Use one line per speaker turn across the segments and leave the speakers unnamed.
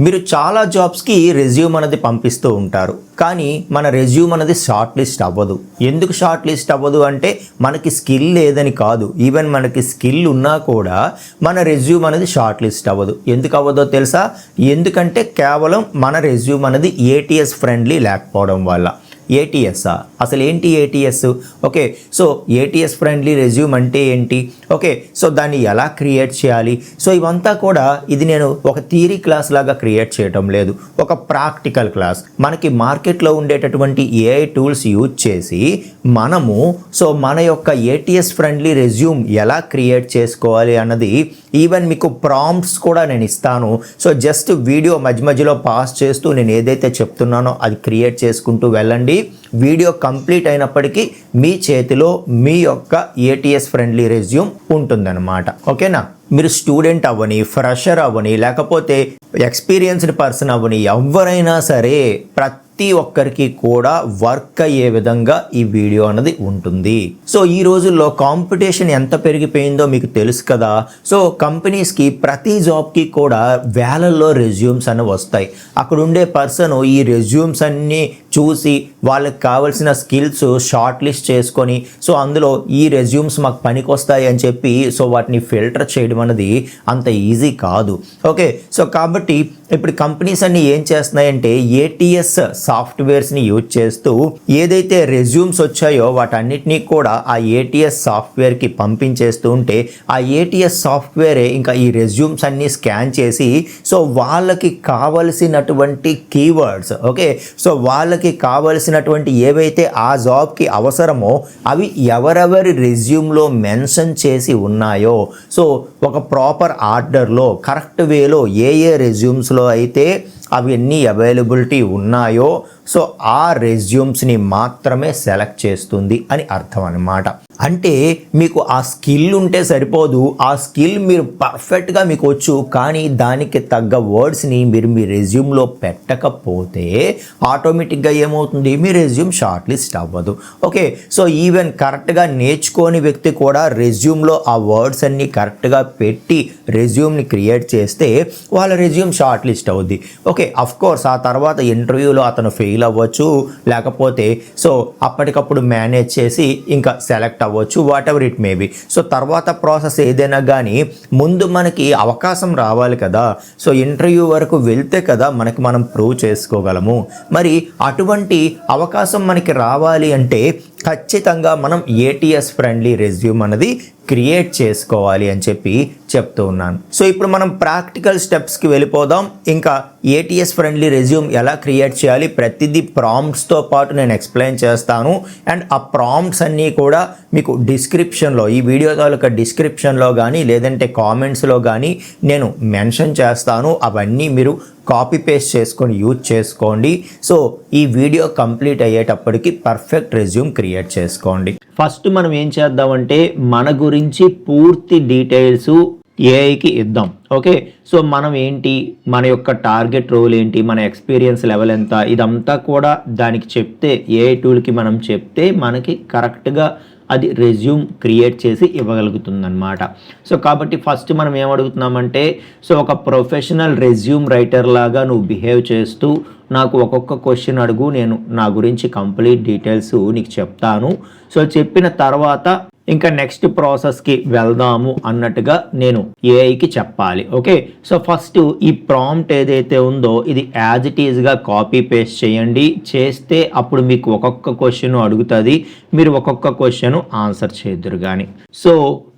మీరు చాలా జాబ్స్కి రెజ్యూమ్ అనేది పంపిస్తూ ఉంటారు, కానీ మన రెజ్యూమ్ అనేది షార్ట్ లిస్ట్ అవ్వదు. ఎందుకు షార్ట్ లిస్ట్ అవ్వదు అంటే మనకి స్కిల్ లేదని కాదు, ఈవెన్ మనకి స్కిల్ ఉన్నా కూడా మన రెజ్యూమ్ అనేది షార్ట్ లిస్ట్ అవ్వదు. ఎందుకు అవ్వదో తెలుసా? ఎందుకంటే కేవలం మన రెజ్యూమ్ అనేది ఏటీఎస్ ఫ్రెండ్లీ లేకపోవడం వల్ల. ఏటీఎస్ఆ అసలు ఏంటి ATS? Okay, so ATS friendly resume అంటే ఏంటి? ఓకే, సో దాన్ని ఎలా క్రియేట్ చేయాలి? సో ఇవంతా కూడా ఇది నేను ఒక థియరీ క్లాస్ లాగా క్రియేట్ చేయటం లేదు, ఒక ప్రాక్టికల్ క్లాస్. మనకి మార్కెట్లో ఉండేటటువంటి ఏఐ టూల్స్ యూజ్ చేసి మనము మన యొక్క ఏటీఎస్ ఫ్రెండ్లీ రెజ్యూమ్ ఎలా క్రియేట్ చేసుకోవాలి అన్నది ఈవెన్ మీకు ప్రాంప్ట్స్ కూడా నేను ఇస్తాను. సో జస్ట్ వీడియో మధ్య మధ్యలో పాస్ చేస్తూ నేను ఏదైతే చెప్తున్నానో అది క్రియేట్ చేసుకుంటూ వెళ్ళండి. వీడియో కంప్లీట్ అయినప్పటికీ మీ చేతిలో మీ యొక్క ఏటీఎస్ ఫ్రెండ్లీ రెజ్యూమ్ ఉంటుందన్నమాట. ఓకేనా? మీరు స్టూడెంట్ అవ్వని, ఫ్రెషర్ అవ్వని, లేకపోతే ఎక్స్పీరియన్స్డ్ పర్సన్ అవ్వని, ఎవరైనా సరే ప్రతి ఒక్కరికి కూడా వర్క్ అయ్యే విధంగా ఈ వీడియో అనేది ఉంటుంది. సో ఈ రోజుల్లో కాంపిటీషన్ ఎంత పెరిగిపోయిందో మీకు తెలుసు కదా. సో కంపెనీస్కి ప్రతి జాబ్కి కూడా వేలల్లో రెజ్యూమ్స్ అని వస్తాయి. అక్కడ ఉండే పర్సన్ ఈ రెజ్యూమ్స్ అన్నీ చూసి వాళ్ళకి కావాల్సిన స్కిల్స్ షార్ట్ లిస్ట్ చేసుకొని సో అందులో ఈ రెజ్యూమ్స్ మాకు పనికి వస్తాయి అని చెప్పి సో వాటిని ఫిల్టర్ చేయడం అనేది అంత ఈజీ కాదు. ఓకే, సో కాబట్టి ఇప్పుడు కంపెనీస్ అన్ని ఏం చేస్తున్నాయంటే ఏటీఎస్ సాఫ్ట్వేర్స్ని యూజ్ చేస్తూ ఏదైతే రెజ్యూమ్స్ వచ్చాయో వాటన్నిటినీ కూడా ఆ ఏటీఎస్ సాఫ్ట్వేర్కి పంపించేస్తూ ఉంటే ఆ ఏటీఎస్ సాఫ్ట్వేరే ఇంకా ఈ రెజ్యూమ్స్ అన్ని స్కాన్ చేసి సో వాళ్ళకి కావలసినటువంటి కీవర్డ్స్, ఓకే, సో వాళ్ళకి కావలసినటువంటి ఏవైతే ఆ జాబ్కి అవసరమో అవి ఎవరెవరి రెజ్యూమ్లో మెన్షన్ చేసి ఉన్నాయో సో ఒక ప్రాపర్ ఆర్డర్లో కరెక్ట్ వేలో ఏ రెజ్యూమ్స్లో అయితే అవన్నీ అవైలబిలిటీ ఉన్నాయో సో ఆ రెజ్యూమ్స్ని మాత్రమే సెలెక్ట్ చేస్తుంది అని అర్థం అన్నమాట. అంటే మీకు ఆ స్కిల్ ఉంటే సరిపోదు, ఆ స్కిల్ మీరు పర్ఫెక్ట్గా మీకు వచ్చు, కానీ దానికి తగ్గ వర్డ్స్ని మీరు మీ రెజ్యూమ్లో పెట్టకపోతే ఆటోమేటిక్గా ఏమవుతుంది? మీ రెజ్యూమ్ షార్ట్ లిస్ట్ అవ్వదు. ఓకే, సో ఈవెన్ కరెక్ట్గా నేర్చుకోని వ్యక్తి కూడా రెజ్యూమ్లో ఆ వర్డ్స్ అన్నీ కరెక్ట్గా పెట్టి రెజ్యూమ్ని క్రియేట్ చేస్తే వాళ్ళ రెజ్యూమ్ షార్ట్ లిస్ట్ అవుద్ది. ఓకే, అఫ్ కోర్స్ ఆ తర్వాత ఇంటర్వ్యూలో అతను ఫెయిల్ అవ్వచ్చు, లేకపోతే సో అప్పటికప్పుడు మేనేజ్ చేసి ఇంకా సెలెక్ట్ అవ్వచ్చు, what ever it may be. So తర్వాత ప్రాసెస్ ఏదైనా కానీ ముందు మనకి అవకాశం రావాలి కదా. సో ఇంటర్వ్యూ వరకు వెళ్తే కదా మనం ప్రూవ్ చేసుకోగలము. మరి అటువంటి అవకాశం మనకి రావాలి అంటే ఖచ్చితంగా మనం ఏటీఎస్ ఫ్రెండ్లీ రెజ్యూమ్ అనేది క్రియేట్ చేసుకోవాలి అని చెప్పి చెప్తూ ఉన్నాను. సో ఇప్పుడు మనం ప్రాక్టికల్ స్టెప్స్కి వెళ్ళిపోదాం. ఇంకా ఏటీఎస్ ఫ్రెండ్లీ రెజ్యూమ్ ఎలా క్రియేట్ చేయాలి ప్రతిదీ ప్రాంప్ట్స్తో పాటు నేను ఎక్స్ప్లెయిన్ చేస్తాను. అండ్ ఆ ప్రాంప్ట్స్ అన్నీ కూడా మీకు డిస్క్రిప్షన్లో, ఈ వీడియో తాలూకా డిస్క్రిప్షన్లో కానీ లేదంటే కామెంట్స్లో కానీ నేను మెన్షన్ చేస్తాను. అవన్నీ మీరు కాపీ పేస్ట్ చేసుకొని యూజ్ చేసుకోండి. సో ఈ వీడియో కంప్లీట్ అయ్యేటప్పటికి పర్ఫెక్ట్ రెజ్యూమ్ క్రియేట్ చేసుకోండి. ఫస్ట్ మనం ఏం చేద్దామంటే మన గురించి పూర్తి డీటెయిల్స్ ఏఐకి ఇద్దాం. ఓకే, సో మనం ఏంటి, మన యొక్క టార్గెట్ రోల్ ఏంటి, మన ఎక్స్పీరియన్స్ లెవెల్ ఎంత, ఇదంతా కూడా దానికి చెప్తే ఏఐ టూల్కి మనం చెప్తే మనకి కరెక్ట్గా అది రెజ్యూమ్ క్రియేట్ చేసి ఇవ్వగలుగుతుందన్నమాట. సో కాబట్టి ఫస్ట్ మనం ఏమడుగుతున్నామంటే సో ఒక ప్రొఫెషనల్ రెజ్యూమ్ రైటర్ లాగా నువ్వు బిహేవ్ చేస్తూ నాకు ఒక్కొక్క క్వశ్చన్ అడుగు, నేను నా గురించి కంప్లీట్ డీటెయిల్స్ నీకు చెప్తాను. సో చెప్పిన తర్వాత ఇంకా నెక్స్ట్ ప్రాసెస్కి వెళ్దాము అన్నట్టుగా నేను ఏఐకి చెప్పాలి. ఓకే, సో ఫస్ట్ ఈ ప్రాంప్ట్ ఏదైతే ఉందో ఇది యాజ్ ఇట్ ఈజ్గా కాపీ పేస్ట్ చేయండి. చేస్తే అప్పుడు మీకు ఒక్కొక్క క్వశ్చన్ అడుగుతుంది, మీరు ఒక్కొక్క క్వశ్చన్ ఆన్సర్ చేద్దురు కానీ. సో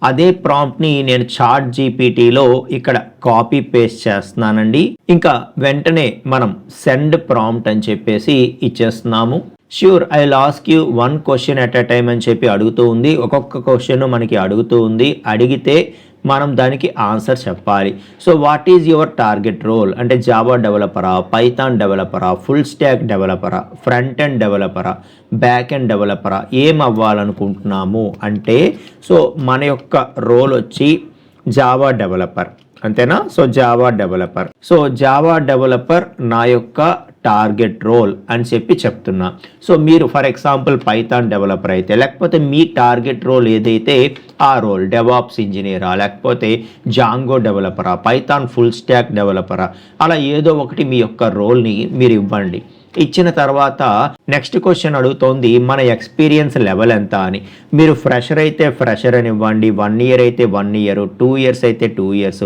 అదే ప్రాంప్ట్ని నేను చాట్ జీపీటీలో ఇక్కడ కాపీ పేస్ట్ చేస్తున్నానండి. ఇంకా వెంటనే మనం సెండ్ ప్రాంప్ట్ అని చెప్పేసి ఇచ్చేస్తున్నాము. Sure, I will ask you one question at a time అని చెప్పి అడుగుతూ ఉంది. ఒక్కొక్క క్వశ్చన్ మనకి అడుగుతూ ఉంది. అడిగితే మనం దానికి ఆన్సర్ చెప్పాలి. So what is your target role అంటే జావా డెవలపరా, పైథాన్ డెవలపరా, ఫుల్ స్టాక్ డెవలపరా, ఫ్రంట్ ఎండ్ డెవలపరా, బ్యాక్ ఎండ్ డెవలపరా, ఏం అవ్వాలనుకుంటున్నాము అంటే సో మన యొక్క రోల్ వచ్చి జావా డెవలపర్, అంతేనా? So Java developer. So Java developer నా యొక్క టార్గెట్ రోల్ అని చెప్పి చెప్తున్నా. సో మీరు ఫర్ ఎగ్జాంపుల్ పైథాన్ డెవలపర్ అయితే, లేకపోతే మీ టార్గెట్ రోల్ ఏదైతే ఆ రోల్ డెవాప్స్ ఇంజనీరా, లేకపోతే జాంగో డెవలపరా, పైథాన్ ఫుల్ స్టాక్ డెవలపరా, అలా ఏదో ఒకటి మీ యొక్క రోల్ని మీరు ఇవ్వండి. ఇచ్చిన తర్వాత నెక్స్ట్ క్వశ్చన్ అడుగుతోంది మన ఎక్స్పీరియన్స్ లెవెల్ ఎంత అని. మీరు ఫ్రెషర్ అయితే ఫ్రెషర్ అని ఇవ్వండి, 1 ఇయర్ అయితే 1 ఇయర్, 2 ఇయర్స్ అయితే 2 ఇయర్స్,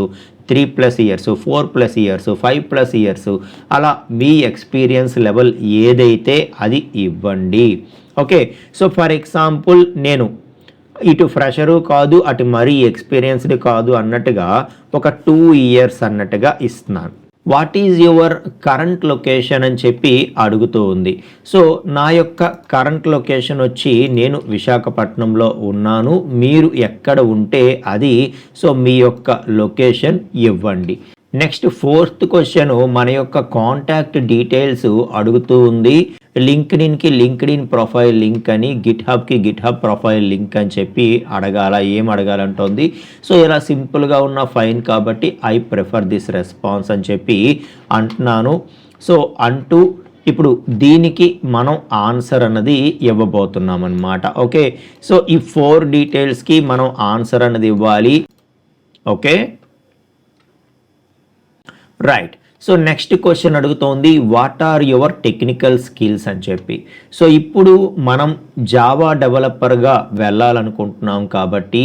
3+ ఇయర్స్, 4+ ఇయర్స్, 5+ ఇయర్స్, అలా మీ ఎక్స్పీరియన్స్ లెవెల్ ఏదైతే అది ఇవ్వండి. ఓకే, సో ఫర్ ఎగ్జాంపుల్ నేను ఇటు ఫ్రెషరు కాదు, అటు మరీ ఎక్స్పీరియన్స్డ్ కాదు అన్నట్టుగా ఒక 2 ఇయర్స్ అన్నట్టుగా ఇస్తున్నాను. What is your current location అని చెప్పి అడుగుతూ ఉంది. సో నా యొక్క కరెంట్ లొకేషన్ వచ్చి నేను విశాఖపట్నంలో ఉన్నాను, మీరు ఎక్కడ ఉంటే అది సో మీ యొక్క లొకేషన్ ఇవ్వండి. నెక్స్ట్ 4th క్వశ్చన్ మన యొక్క కాంటాక్ట్ డీటెయిల్స్ అడుగుతూ ఉంది. లింక్డ్ఇన్కి లింక్డ్ఇన్ ప్రొఫైల్ లింక్ అని, గిట్హబ్కి గిట్హబ్ ప్రొఫైల్ లింక్ అని చెప్పి ఏం అడగాలంటోంది. సో ఇలా సింపుల్గా ఉన్న ఫైన్ కాబట్టి ఐ ప్రిఫర్ దిస్ రెస్పాన్స్ అని చెప్పి అంటున్నాను. సో అంటూ ఇప్పుడు దీనికి మనం ఆన్సర్ అన్నది ఇవ్వబోతున్నాం అన్నమాట. ఓకే, సో ఈ 4 డీటెయిల్స్కి మనం ఆన్సర్ అన్నది ఇవ్వాలి. Okay, right. So next question అడుగుతోంది what are your technical skills అని చెప్పి. సో ఇప్పుడు మనం జావా డెవలపర్గా వెళ్ళాలనుకుంటున్నాం కాబట్టి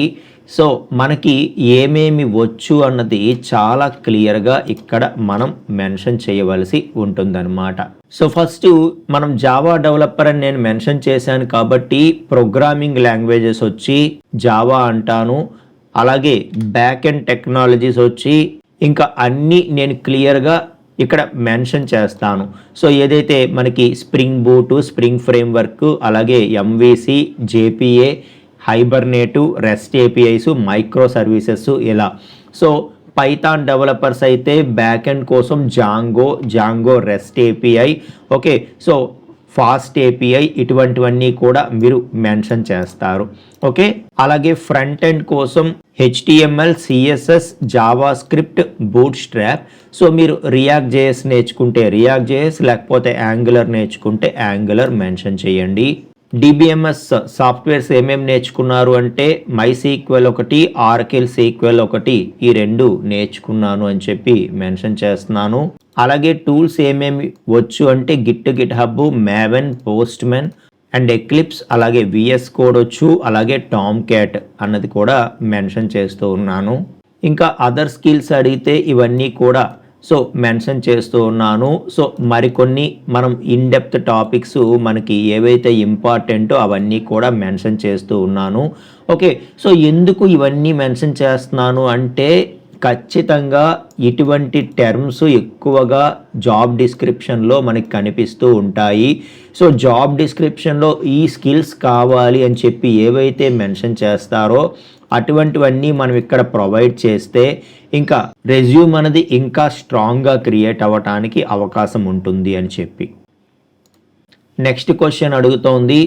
సో మనకి ఏమేమి వచ్చు అన్నది చాలా క్లియర్గా ఇక్కడ మనం మెన్షన్ చేయవలసి ఉంటుందన్నమాట. సో ఫస్ట్ మనం జావా డెవలపర్ అని నేను మెన్షన్ చేశాను కాబట్టి ప్రోగ్రామింగ్ లాంగ్వేజెస్ వచ్చి జావా అంటాను, అలాగే బ్యాక్ ఎండ్ టెక్నాలజీస్ వచ్చి ఇంకా అన్నీ నేను క్లియర్గా ఇక్కడ మెన్షన్ చేస్తాను. సో ఏదైతే మనకి స్ప్రింగ్ బూటు, స్ప్రింగ్ ఫ్రేమ్వర్క్, అలాగే MVC, JPA, Hibernate, rest APIs, micro services ఇలా. సో పైథాన్ డెవలపర్స్ అయితే బ్యాక్ ఎండ్ కోసం Django rest API, okay, so fast API, ఇటువంటివన్నీ కూడా మీరు మెన్షన్ చేస్తారు. ఓకే, అలాగే ఫ్రంట్ ఎండ్ కోసం HTML, CSS, JavaScript, Bootstrap. So మీరు రియాక్ట్ జేఎస్ నేర్చుకుంటే రియాక్ట్ జేఎస్, లేకపోతే యాంగులర్ నేర్చుకుంటే యాంగులర్ మెన్షన్ చేయండి. DBMS సాఫ్ట్వేర్స్ ఏమేమి నేర్చుకున్నారు అంటే MySQL ఒకటి, ఆర్కిల్ సీక్వెల్ ఒకటి, ఈ 2 నేర్చుకున్నాను అని చెప్పి మెన్షన్ చేస్తున్నాను. అలాగే టూల్స్ ఏమేమి వచ్చు అంటే GitHub, Maven, postmen and eclipse, అలాగే VS కోడ్ వచ్చు, అలాగే టామ్ క్యాట్ అన్నది కూడా మెన్షన్ చేస్తూ ఉన్నాను. ఇంకా అదర్ స్కిల్స్ అడిగితే ఇవన్నీ కూడా సో మెన్షన్ చేస్తూ ఉన్నాను. సో మరికొన్ని మనం ఇన్ డెప్త్ టాపిక్స్ మనకి ఏవైతే ఇంపార్టెంటో అవన్నీ కూడా మెన్షన్ చేస్తూ ఉన్నాను. ఓకే, సో ఎందుకు ఇవన్నీ మెన్షన్ చేస్తున్నాను అంటే ఖచ్చితంగా ఇటువంటి టర్మ్స్ ఎక్కువగా జాబ్ డిస్క్రిప్షన్లో మనకి కనిపిస్తూ ఉంటాయి. సో జాబ్ డిస్క్రిప్షన్లో ఈ స్కిల్స్ కావాలి అని చెప్పి ఏవైతే మెన్షన్ చేస్తారో అటువంటివన్నీ మనం ఇక్కడ ప్రొవైడ్ చేస్తే ఇంకా రెజ్యూమ్ అనేది ఇంకా స్ట్రాంగ్గా క్రియేట్ అవ్వటానికి అవకాశం ఉంటుంది అని చెప్పి. నెక్స్ట్ క్వశ్చన్ అడుగుతోంది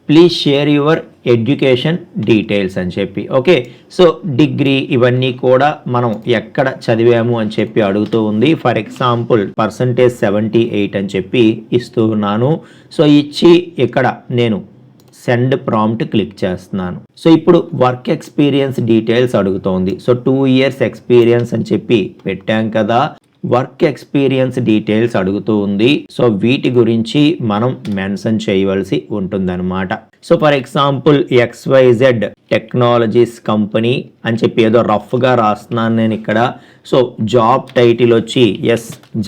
please share your education details అని చెప్పి. ఓకే, సో డిగ్రీ ఇవన్నీ కూడా మనం ఎక్కడ చదివాము అని చెప్పి అడుగుతూ ఉంది. ఫర్ ఎగ్జాంపుల్ పర్సంటేజ్ 78 అని చెప్పి ఇస్తూ ఉన్నాను. సో ఇచ్చి ఇక్కడ నేను సెండ్ ప్రాంప్ట్ క్లిక్ చేస్తున్నాను. సో ఇప్పుడు వర్క్ ఎక్స్పీరియన్స్ డీటెయిల్స్ అడుగుతోంది. సో 2 ఇయర్స్ ఎక్స్పీరియన్స్ అని చెప్పి పెట్టాం కదా, వర్క్ ఎక్స్పీరియన్స్ డీటెయిల్స్ అడుగుతూ ఉంది. సో వీటి గురించి మనం మెన్షన్ చేయవలసి ఉంటుందన్నమాట. So for example XYZ technologies company అని చెప్పి ఏదో రఫ్గా రాస్తున్నాను నేను ఇక్కడ. సో జాబ్ టైటిల్ వచ్చి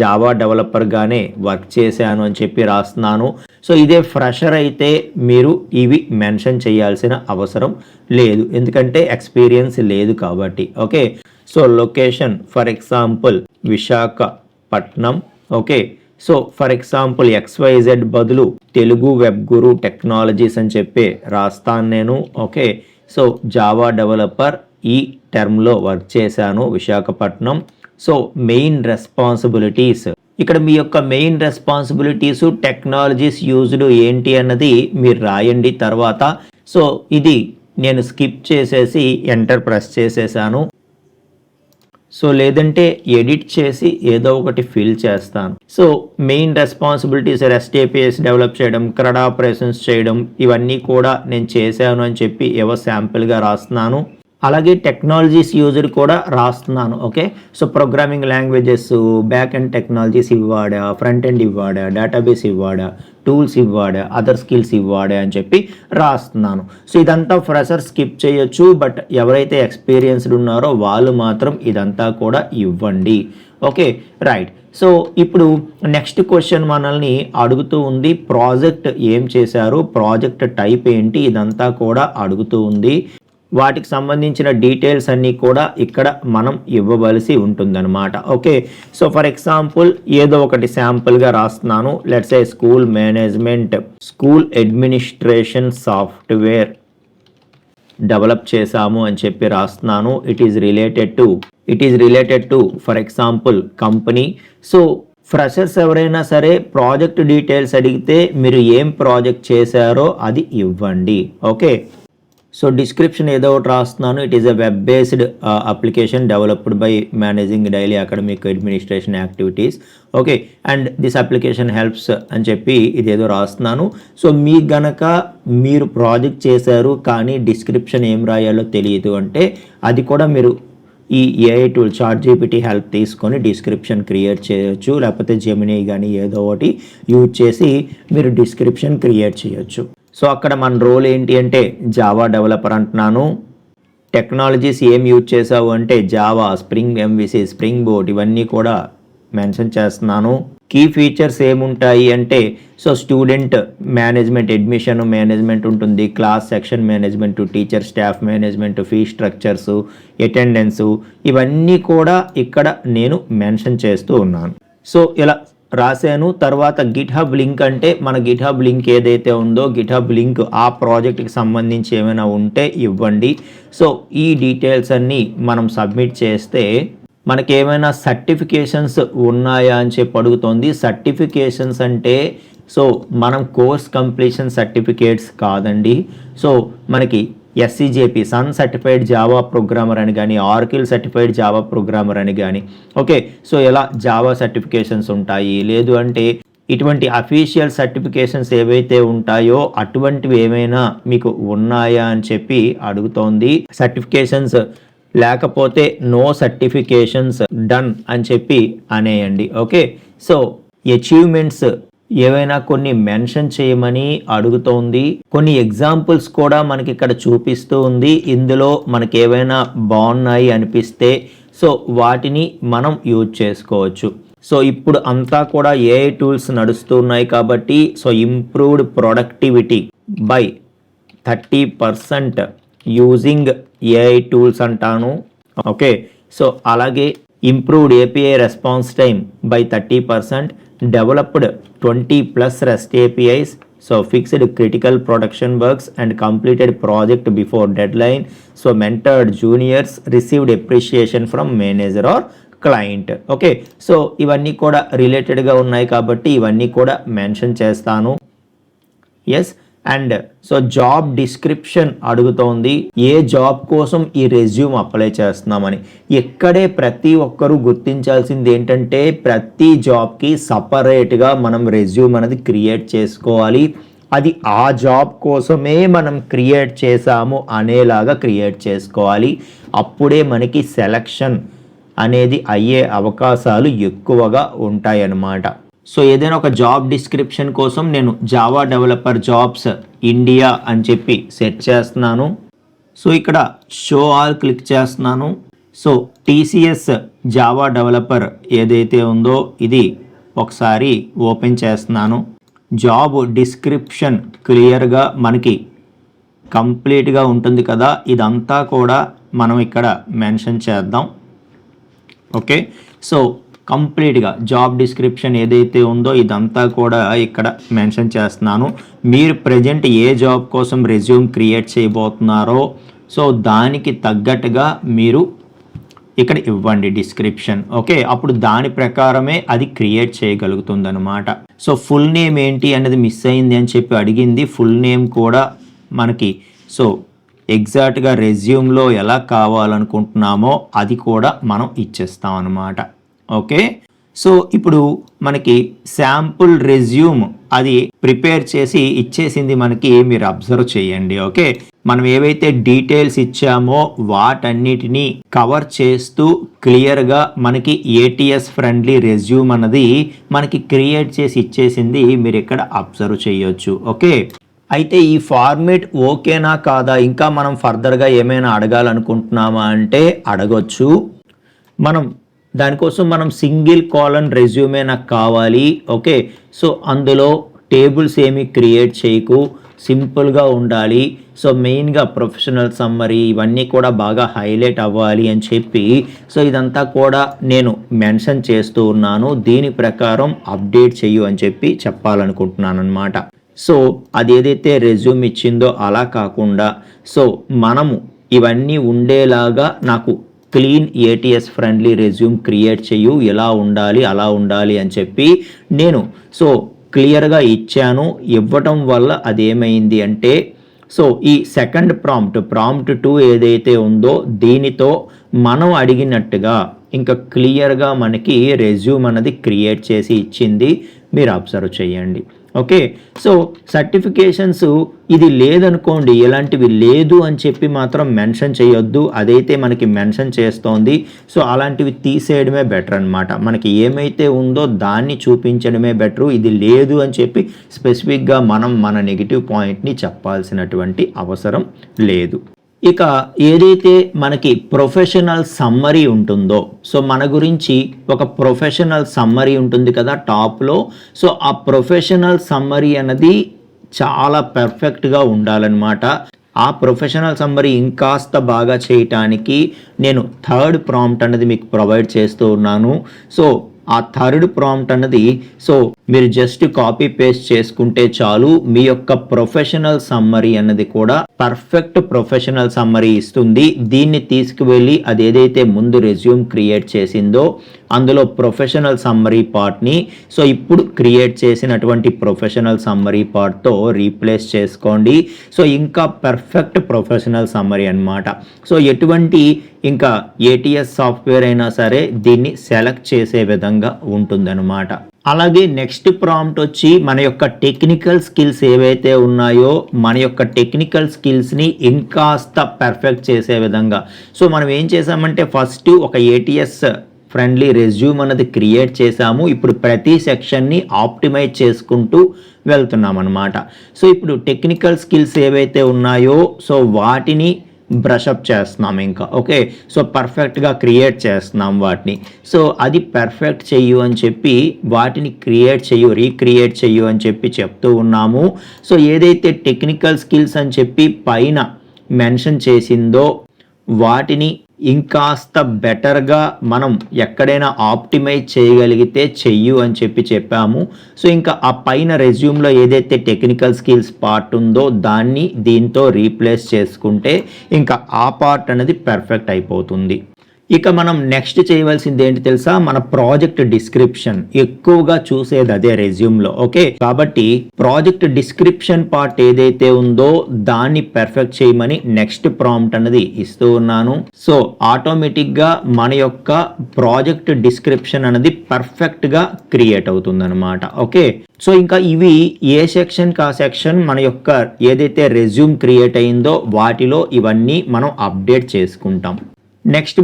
జావా డెవలపర్గానే వర్క్ చేశాను అని చెప్పి రాస్తున్నాను. సో ఇదే ఫ్రెషర్ అయితే మీరు ఇవి మెన్షన్ చేయాల్సిన అవసరం లేదు, ఎందుకంటే ఎక్స్పీరియన్స్ లేదు కాబట్టి. Okay, so location for example Visakhapatnam. Okay, so for example XYZ బదులు తెలుగు వెబ్ గురు టెక్నాలజీస్ అని చెప్పి రాస్తాను నేను. ఓకే, సో జావా డెవలపర్ ఈ టర్మ్లో వర్క్ చేశాను విశాఖపట్నం. సో మెయిన్ రెస్పాన్సిబిలిటీస్, ఇక్కడ మీ యొక్క మెయిన్ రెస్పాన్సిబిలిటీస్ టెక్నాలజీస్ యూజ్డ్ ఏంటి అన్నది మీరు రాయండి తర్వాత. సో ఇది నేను స్కిప్ చేసేసి ఎంటర్ ప్రెస్ చేసేసాను. సో లేదంటే ఎడిట్ చేసి ఏదో ఒకటి ఫిల్ చేస్తాను. So main responsibilities rest APS develop చేయడం, క్రడ్ ఆపరేషన్స్ చేయడం, ఇవన్నీ కూడా నేను చేశాను అని చెప్పి ఏవో శాంపుల్గా రాస్తున్నాను. అలాగే టెక్నాలజీస్ యూజ్డ్ కూడా రాస్తున్నాను. Okay, so programming languages, back end technologies ఇవ్వాడా, ఫ్రంట్ ఎండ్ ఇవ్వాడా, డేటాబేస్ ఇవ్వాడా, టూల్స్ ఇవ్వాడా, అదర్ స్కిల్స్ ఇవ్వాడా అని చెప్పి రాస్తున్నాను. సో ఇదంతా ఫ్రెషర్ స్కిప్ చేయొచ్చు, బట్ ఎవరైతే ఎక్స్పీరియన్స్డ్ ఉన్నారో వాళ్ళు మాత్రం ఇదంతా కూడా ఇవ్వండి. Okay, right. సో ఇప్పుడు నెక్స్ట్ క్వశ్చన్ మనల్ని అడుగుతూ ఉంది, ప్రాజెక్ట్ ఏం చేశారు, ప్రాజెక్ట్ టైప్ ఏంటి, ఇదంతా కూడా అడుగుతూ ఉంది. వాటికి సంబంధించిన డీటెయిల్స్ అన్నీ కూడా ఇక్కడ మనం ఇవ్వవలసి ఉంటుందన్నమాట. ఓకే, సో ఫర్ ఎగ్జాంపుల్ ఏదో ఒకటి శాంపుల్గా రాస్తున్నాను. Let's A school management, school administration software develop చేశాము అని చెప్పి రాస్తున్నాను. It is related to for example company. So freshers ఎవరైనా సరే ప్రాజెక్ట్ డీటెయిల్స్ అడిగితే మీరు ఏం ప్రాజెక్ట్ చేశారో అది ఇవ్వండి. ఓకే, సో డిస్క్రిప్షన్ ఏదో ఒకటి రాస్తున్నాను. It is a web based application developed by managing daily academic administration activities. Okay, and this application helps అని చెప్పి ఇదేదో రాస్తున్నాను. సో మీకు గనక మీరు ప్రాజెక్ట్ చేశారు కానీ డిస్క్రిప్షన్ ఏం రాయాలో తెలియదు అంటే అది కూడా మీరు ఈ ఏఐ టూల్ ChatGPT హెల్ప్ తీసుకొని డిస్క్రిప్షన్ క్రియేట్ చేయొచ్చు, లేకపోతే జెమినీ కానీ ఏదో ఒకటి యూజ్ చేసి మీరు డిస్క్రిప్షన్ క్రియేట్ చేయొచ్చు. సో అక్కడ మన రోల్ ఏంటి అంటే జావా డెవలపర్ అంటున్నాను. టెక్నాలజీస్ ఏం యూజ్ చేసావు అంటే Java, Spring MVC, Spring boot ఇవన్నీ కూడా మెన్షన్ చేస్తున్నాను. కీ ఫీచర్స్ ఏముంటాయి అంటే so student management, admission management ఉంటుంది, class section management, teacher staff management, fee structures, attendance, ఇవన్నీ కూడా ఇక్కడ నేను మెన్షన్ చేస్తూ ఉన్నాను. సో ఇలా రాశాను. తర్వాత గిట్హబ్ లింక్ అంటే మన గిట్హబ్ లింక్ ఏదైతే ఉందో గిట్హబ్ లింక్ ఆ ప్రాజెక్ట్కి సంబంధించి ఏమైనా ఉంటే ఇవ్వండి. సో ఈ డీటెయిల్స్ అన్నీ మనం సబ్మిట్ చేస్తే మనకి ఏమైనా సర్టిఫికేషన్స్ ఉన్నాయా అని చెప్పి అడుగుతోంది. సర్టిఫికేషన్స్ అంటే సో మనం కోర్స్ కంప్లీషన్ సర్టిఫికేట్స్ కాదండి. సో మనకి SCJP Sun certified Java programmer అని కానీ, ఆర్కిల్ సర్టిఫైడ్ జావా ప్రోగ్రామర్ అని కానీ. ఓకే, సో ఇలా జావా సర్టిఫికేషన్స్ ఉంటాయి. లేదు అంటే ఇటువంటి అఫీషియల్ సర్టిఫికేషన్స్ ఏవైతే ఉంటాయో అటువంటివి ఏమైనా మీకు ఉన్నాయా అని చెప్పి అడుగుతోంది. సర్టిఫికేషన్స్ లేకపోతే నో సర్టిఫికేషన్స్ డన్ అని చెప్పి అనేయండి. ఓకే, సో అచీవ్మెంట్స్ ఏవైనా కొన్ని మెన్షన్ చేయమని అడుగుతోంది. కొన్ని ఎగ్జాంపుల్స్ కూడా మనకి ఇక్కడ చూపిస్తూ ఉంది. ఇందులో మనకి ఏవైనా బాగున్నాయి అనిపిస్తే సో వాటిని మనం యూజ్ చేసుకోవచ్చు. సో ఇప్పుడు అంతా కూడా ఏఐ టూల్స్ నడుస్తున్నాయి కాబట్టి so improved productivity by 30% using AI tools అంటాను. ఓకే, సో అలాగే improved API response time by 30%, developed 20+ REST APIs, so fixed critical production works and completed project before deadline, so mentored juniors, received appreciation from manager or client. Okay, so ఇవన్నీ కూడా రిలేటెడ్గా ఉన్నాయి కాబట్టి ఇవన్నీ కూడా mention చేస్తాను. Yes, and so job description అడుగుతోంది. ఏ జాబ్ కోసం ఈ రెజ్యూమ్ అప్లై చేస్తున్నామని. ఇక్కడే ప్రతి ఒక్కరూ గుర్తించాల్సింది ఏంటంటే ప్రతి జాబ్కి సపరేట్గా మనం రెజ్యూమ్ అనేది క్రియేట్ చేసుకోవాలి. అది ఆ జాబ్ కోసమే మనం క్రియేట్ చేసాము అనేలాగా క్రియేట్ చేసుకోవాలి. అప్పుడే మనకి సెలక్షన్ అనేది అయ్యే అవకాశాలు ఎక్కువగా ఉంటాయన్నమాట. సో ఏదైనా ఒక జాబ్ డిస్క్రిప్షన్ కోసం నేను జావా డెవలపర్ జాబ్స్ ఇండియా అని చెప్పి సెట్ చేస్తున్నాను. సో ఇక్కడ షో ఆల్ క్లిక్ చేస్తున్నాను. సో TCS జావా డెవలపర్ ఏదైతే ఉందో ఇది ఒకసారి ఓపెన్ చేస్తున్నాను. జాబ్ డిస్క్రిప్షన్ క్లియర్గా మనకి కంప్లీట్గా ఉంటుంది కదా, ఇదంతా కూడా మనం ఇక్కడ మెన్షన్ చేద్దాం. ఓకే, సో కంప్లీట్గా జాబ్ డిస్క్రిప్షన్ ఏదైతే ఉందో ఇదంతా కూడా ఇక్కడ మెన్షన్ చేస్తున్నాను. మీరు ప్రజెంట్ ఏ జాబ్ కోసం రెజ్యూమ్ క్రియేట్ చేయబోతున్నారో సో దానికి తగ్గట్టుగా మీరు ఇక్కడ ఇవ్వండి డిస్క్రిప్షన్. ఓకే, అప్పుడు దాని ప్రకారమే అది క్రియేట్ చేయగలుగుతుంది అనమాట. సో ఫుల్ నేమ్ ఏంటి అనేది మిస్ అయింది అని చెప్పి అడిగింది. ఫుల్ నేమ్ కూడా మనకి సో ఎగ్జాక్ట్గా రెజ్యూమ్లో ఎలా కావాలనుకుంటున్నామో అది కూడా మనం ఇచ్చేస్తాం అన్నమాట. ఓకే, సో ఇప్పుడు మనకి శాంపుల్ రెజ్యూమ్ అది ప్రిపేర్ చేసి ఇచ్చేసింది మనకి, మీరు అబ్జర్వ్ చేయండి. ఓకే, మనం ఏవైతే డీటెయిల్స్ ఇచ్చామో వాటన్నిటినీ కవర్ చేస్తూ క్లియర్గా మనకి ఏటీఎస్ ఫ్రెండ్లీ రెజ్యూమ్ అన్నది మనకి క్రియేట్ చేసి ఇచ్చేసింది, మీరు ఇక్కడ అబ్జర్వ్ చేయొచ్చు. ఓకే, అయితే ఈ ఫార్మేట్ ఓకేనా కాదా, ఇంకా మనం ఫర్దర్గా ఏమైనా అడగాలనుకుంటున్నామా అంటే అడగొచ్చు. దానికోసం మనం సింగిల్ కాలన్ రెజ్యూమే నాకు కావాలి. ఓకే, సో అందులో టేబుల్స్ ఏమి క్రియేట్ చేయకు, సింపుల్గా ఉండాలి. సో మెయిన్గా ప్రొఫెషనల్ సమ్మరీ ఇవన్నీ కూడా బాగా హైలైట్ అవ్వాలి అని చెప్పి సో ఇదంతా కూడా నేను మెన్షన్ చేస్తూ ఉన్నాను. దీని ప్రకారం అప్డేట్ చెయ్యు అని చెప్పి చెప్పాలనుకుంటున్నాను అనమాట. సో అది ఏదైతే రెజ్యూమ్ ఇచ్చిందో అలా కాకుండా సో మనము ఇవన్నీ ఉండేలాగా నాకు clean ATS friendly resume create చేయు, ఎలా ఉండాలి అలా ఉండాలి అని చెప్పి నేను సో క్లియర్గా ఇచ్చాను. ఇవ్వటం వల్ల అదేమైంది అంటే సో ఈ సెకండ్ ప్రాంప్ట్ 2 ఏదైతే ఉందో దీనితో మనం అడిగినట్టుగా ఇంకా క్లియర్గా మనకి రెజ్యూమ్ అన్నది క్రియేట్ చేసి ఇచ్చింది, మీరు అబ్జర్వ్ చేయండి. ఓకే, సో సర్టిఫికేషన్స్ ఇది లేదనుకోండి, ఎలాంటివి లేదు అని చెప్పి మాత్రం మెన్షన్ చేయొద్దు. అదైతే మనకి మెన్షన్ చేస్తోంది, సో అలాంటివి తీసేయడమే బెటర్ అనమాట. మనకి ఏమైతే ఉందో దాన్ని చూపించడమే బెటరు. ఇది లేదు అని చెప్పి స్పెసిఫిక్గా మనం మన నెగిటివ్ పాయింట్ని చెప్పాల్సినటువంటి అవసరం లేదు. ఇక ఏదైతే మనకి ప్రొఫెషనల్ సమ్మరీ ఉంటుందో సో మన గురించి ఒక ప్రొఫెషనల్ సమ్మరీ ఉంటుంది కదా టాప్లో, సో ఆ ప్రొఫెషనల్ సమ్మరీ అన్నది చాలా పర్ఫెక్ట్గా ఉండాలన్నమాట. ఆ ప్రొఫెషనల్ సమ్మరీ ఇంకాస్త బాగా చేయటానికి నేను థర్డ్ ప్రాంప్ట్ అనేది మీకు ప్రొవైడ్ చేస్తూ ఉన్నాను. సో ఆ థర్డ్ ప్రాంప్ట్ అన్నది సో మీరు జస్ట్ కాపీ పేస్ట్ చేసుకుంటే చాలు, మీ యొక్క ప్రొఫెషనల్ సమ్మరీ అన్నది కూడా పర్ఫెక్ట్ ప్రొఫెషనల్ సమ్మరీ ఇస్తుంది. దీన్ని తీసుకువెళ్ళి అది ఏదైతే ముందు రెజ్యూమ్ క్రియేట్ చేసిందో అందులో ప్రొఫెషనల్ సమ్మరీ పార్ట్ని సో ఇప్పుడు క్రియేట్ చేసినటువంటి ప్రొఫెషనల్ సమ్మరీ పార్ట్తో రీప్లేస్ చేసుకోండి. సో ఇంకా పర్ఫెక్ట్ ప్రొఫెషనల్ సమ్మరీ అన్నమాట. సో ఎటువంటి ఇంకా ఏటీఎస్ సాఫ్ట్వేర్ అయినా సరే దీన్ని సెలెక్ట్ చేసే విధంగా ఉంటుందన్నమాట. అలాగే నెక్స్ట్ ప్రాంప్ట్ వచ్చి మన యొక్క టెక్నికల్ స్కిల్స్ ఏవైతే ఉన్నాయో మన యొక్క టెక్నికల్ స్కిల్స్ని ఇంకాస్త పర్ఫెక్ట్ చేసే విధంగా సో మనం ఏం చేసామంటే ఫస్ట్ ఒక ఏటీఎస్ ఫ్రెండ్లీ రెజ్యూమ్ అన్నది క్రియేట్ చేసాము. ఇప్పుడు ప్రతి సెక్షన్ని ఆప్టిమైజ్ చేసుకుంటూ వెళ్తున్నాం అనమాట. సో ఇప్పుడు టెక్నికల్ స్కిల్స్ ఏవైతే ఉన్నాయో సో వాటిని బ్రషప్ చేస్తున్నాం ఇంకా. ఓకే, సో పర్ఫెక్ట్గా క్రియేట్ చేస్తున్నాం వాటిని. సో అది పర్ఫెక్ట్ చెయ్యు అని చెప్పి వాటిని రీక్రియేట్ చెయ్యు అని చెప్పి చెప్తూ ఉన్నాము. సో ఏదైతే టెక్నికల్ స్కిల్స్ అని చెప్పి పైన మెన్షన్ చేసిందో వాటిని ఇంకాస్త బెటర్గా మనం ఎక్కడైనా ఆప్టిమైజ్ చేయగలిగితే చెయ్యు అని చెప్పి చెప్పాము. సో ఇంకా ఆ పైన రెజ్యూమ్లో ఏదైతే టెక్నికల్ స్కిల్స్ పార్ట్ ఉందో దాన్ని దీంతో రీప్లేస్ చేసుకుంటే ఇంకా ఆ పార్ట్ అనేది పర్ఫెక్ట్ అయిపోతుంది. ఇక మనం నెక్స్ట్ చేయవలసింది ఏంటి తెలుసా, మన ప్రాజెక్ట్ డిస్క్రిప్షన్ ఎక్కువగా చూసేది అదే రెజ్యూమ్లో. ఓకే, కాబట్టి ప్రాజెక్ట్ డిస్క్రిప్షన్ పార్ట్ ఏదైతే ఉందో దాన్ని పర్ఫెక్ట్ చేయమని నెక్స్ట్ ప్రాంప్ట్ అనేది ఇస్తూ ఉన్నాను. సో ఆటోమేటిక్గా మన యొక్క ప్రాజెక్ట్ డిస్క్రిప్షన్ అనేది పర్ఫెక్ట్గా క్రియేట్ అవుతుంది అనమాట. ఓకే, సో ఇంకా ఇవి ఏ సెక్షన్కి ఆ సెక్షన్ మన యొక్క ఏదైతే రెజ్యూమ్ క్రియేట్ అయిందో వాటిలో ఇవన్నీ మనం అప్డేట్ చేసుకుంటాం. నెక్స్ట్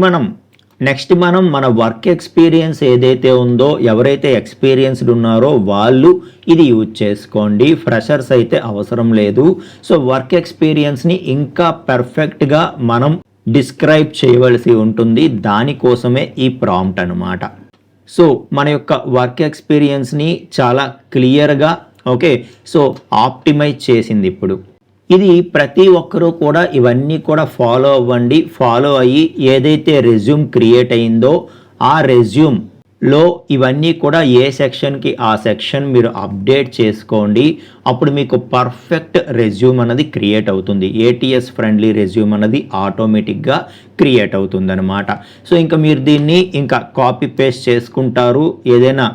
మనం మన వర్క్ ఎక్స్పీరియన్స్ ఏదైతే ఉందో ఎవరైతే ఎక్స్పీరియన్స్డ్ ఉన్నారో వాళ్ళు ఇది యూజ్ చేసుకోండి, ఫ్రెషర్స్ అయితే అవసరం లేదు. సో వర్క్ ఎక్స్పీరియన్స్ని ఇంకా పర్ఫెక్ట్గా మనం డిస్క్రైబ్ చేయవలసి ఉంటుంది, దానికోసమే ఈ ప్రాంప్ట్ అనమాట. సో మన యొక్క వర్క్ ఎక్స్పీరియన్స్ని చాలా క్లియర్గా ఓకే సో ఆప్టిమైజ్ చేసింది. ఇప్పుడు ఇది ప్రతి ఒక్కరూ కూడా ఇవన్నీ కూడా ఫాలో అవ్వండి. ఫాలో అయ్యి ఏదైతే రెజ్యూమ్ క్రియేట్ అయిందో ఆ రెజ్యూమ్లో ఇవన్నీ కూడా ఏ సెక్షన్కి ఆ సెక్షన్ మీరు అప్డేట్ చేసుకోండి. అప్పుడు మీకు పర్ఫెక్ట్ రెజ్యూమ్ అనేది క్రియేట్ అవుతుంది. ఏటీఎస్ ఫ్రెండ్లీ రెజ్యూమ్ అనేది ఆటోమేటిక్గా క్రియేట్ అవుతుంది అనమాట. సో ఇంకా మీరు దీన్ని ఇంకా కాపీ పేస్ట్ చేసుకుంటారు, ఏదైనా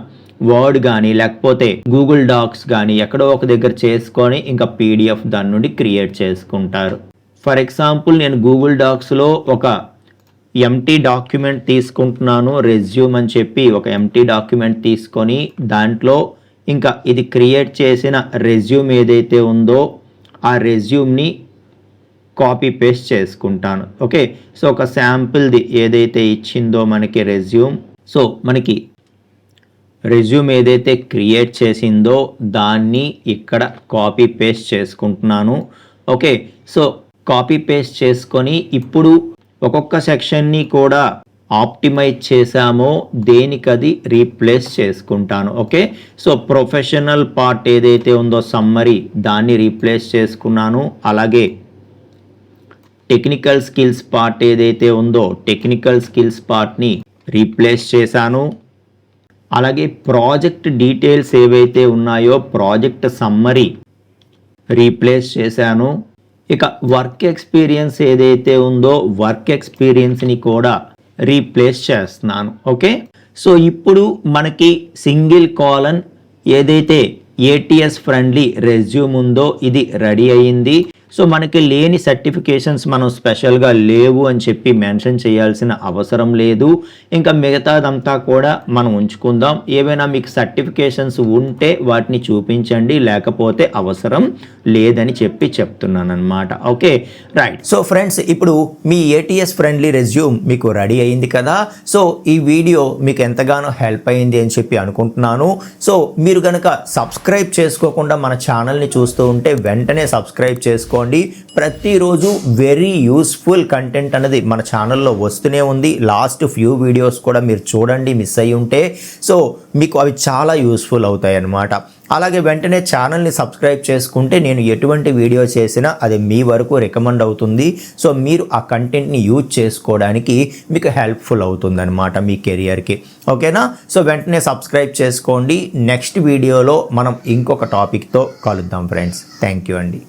వర్డ్ కానీ లేకపోతే గూగుల్ డాక్స్ కానీ ఎక్కడో ఒక దగ్గర చేసుకొని ఇంకా పీడిఎఫ్ దాని నుండి క్రియేట్ చేసుకుంటారు. ఫర్ ఎగ్జాంపుల్ నేను గూగుల్ డాక్స్లో ఒక ఎంటీ డాక్యుమెంట్ తీసుకుంటున్నాను, రెజ్యూమ్ అని చెప్పి ఒక ఎంటీ డాక్యుమెంట్ తీసుకొని దాంట్లో ఇంకా ఇది క్రియేట్ చేసిన రెజ్యూమ్ ఏదైతే ఉందో ఆ రెజ్యూమ్ని కాపీ పేస్ట్ చేసుకుంటాను. ఓకే, సో ఒక శాంపిల్ది ఏదైతే ఇచ్చిందో మనకి రెజ్యూమ్, సో మనకి రెజ్యూమ్ ఏదైతే క్రియేట్ చేసిందో దాన్ని ఇక్కడ కాపీ పేస్ట్ చేసుకుంటున్నాను. ఓకే, సో కాపీ పేస్ట్ చేసుకొని ఇప్పుడు ఒక్కొక్క సెక్షన్ని కూడా ఆప్టిమైజ్ చేసామో దేనికది రీప్లేస్ చేసుకుంటాను. ఓకే, సో ప్రొఫెషనల్ పార్ట్ ఏదైతే ఉందో సమ్మరీ దాన్ని రీప్లేస్ చేసుకున్నాను. అలాగే టెక్నికల్ స్కిల్స్ పార్ట్ ఏదైతే ఉందో టెక్నికల్ స్కిల్స్ పార్ట్ని రీప్లేస్ చేశాను. అలాగే ప్రాజెక్ట్ డీటెయిల్స్ ఏవైతే ఉన్నాయో ప్రాజెక్ట్ సమ్మరీ రీప్లేస్ చేశాను. ఇక వర్క్ ఎక్స్పీరియన్స్ ఏదైతే ఉందో వర్క్ ఎక్స్పీరియన్స్ని కూడా రీప్లేస్ చేస్తున్నాను. ఓకే, సో ఇప్పుడు మనకి సింగిల్ కాలన్ ఏదైతే ATS ఫ్రెండ్లీ రెజ్యూమ్ ఉందో ఇది రెడీ అయ్యింది. సో మనకి లేని సర్టిఫికేషన్స్ మనం స్పెషల్గా లేవు అని చెప్పి మెన్షన్ చేయాల్సిన అవసరం లేదు. ఇంకా మిగతాదంతా కూడా మనం ఉంచుకుందాం. ఏవైనా మీకు సర్టిఫికేషన్స్ ఉంటే వాటిని చూపించండి, లేకపోతే అవసరం లేదని చెప్పి చెప్తున్నాను అనమాట. Okay, right. సో ఫ్రెండ్స్, ఇప్పుడు మీ ATS ఫ్రెండ్లీ రెజ్యూమ్ మీకు రెడీ అయింది కదా. సో ఈ వీడియో మీకు ఎంతగానో హెల్ప్ అయింది అని చెప్పి అనుకుంటున్నాను. సో మీరు కనుక సబ్స్క్రైబ్ చేసుకోకుండా మన ఛానల్ని చూస్తూ ఉంటే వెంటనే సబ్స్క్రైబ్ చేసుకోండి. ప్రతిరోజు వెరీ యూస్ఫుల్ కంటెంట్ అనేది మన ఛానల్లో వస్తూనే ఉంది. లాస్ట్ ఫ్యూ వీడియోస్ కూడా మీరు చూడండి మిస్ అయ్యి ఉంటే. సో మీకు అవి చాలా యూస్ఫుల్ అవుతాయి అన్నమాట. అలాగే వెంటనే ఛానల్ని సబ్స్క్రైబ్ చేసుకుంటే నేను ఎటువంటి వీడియో చేసినా అది మీ వరకు రికమెండ్ అవుతుంది. సో మీరు ఆ కంటెంట్ని యూజ్ చేసుకోవడానికి మీకు హెల్ప్ఫుల్ అవుతుంది అనమాట మీ కెరియర్కి. ఓకేనా? సో వెంటనే సబ్స్క్రైబ్ చేసుకోండి. నెక్స్ట్ వీడియోలో మనం ఇంకొక టాపిక్తో కలుద్దాం ఫ్రెండ్స్. థ్యాంక్ యూ అండి.